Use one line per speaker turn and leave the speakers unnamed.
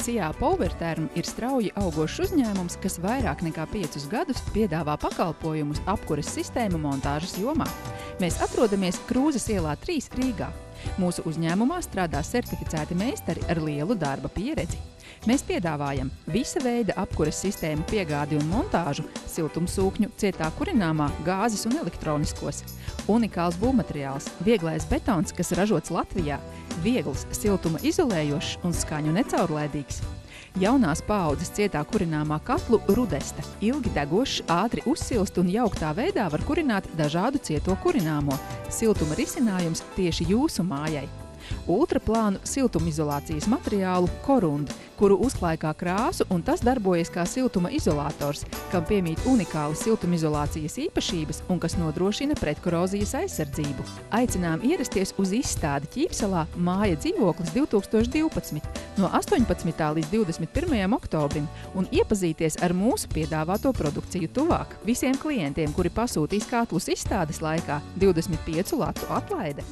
Sijā Powertherm ir strauji augošs uzņēmums, kas vairāk nekā 5 gadus piedāvā pakalpojumus apkures sistēmu montāžas jomā. Mēs atrodamies Krūzes ielā 3 Rīgā. Mūsu uzņēmumā strādā certificēti meistari ar lielu darba pieredzi. Mēs piedāvājam visa veida apkures sistēmu piegādi un montāžu, siltumsūkņu, cietā kurināmā, gāzes un elektroniskos. Unikāls būvmateriāls, vieglais betons, kas ražots Latvijā, viegls, siltuma izolējošs un skaņu necaurlaidīgs. Jaunās paaudzes cietā kurināmā katlu Rudesta. Ilgi degošs, ātri uzsilst un jauktā veidā var kurināt dažādu cieto kurināmo. Siltuma risinājums tieši jūsu mājai. Ultraplānu siltumizolācijas materiālu Korund, kuru uzklāj kā krāsu, un tas darbojas kā siltuma izolators, kam piemīt unikāli siltumizolācijas īpašības un kas nodrošina pretkorozijas aizsardzību. Aicinām ierasties uz izstādi Ķīpsalā Māja dzīvoklis 2012 no 18. līdz 21. oktobrim un iepazīties ar mūsu piedāvāto produkciju tuvāk. Visiem klientiem, kuri pasūtīs katlus izstādes laikā, 25 latu atlaide.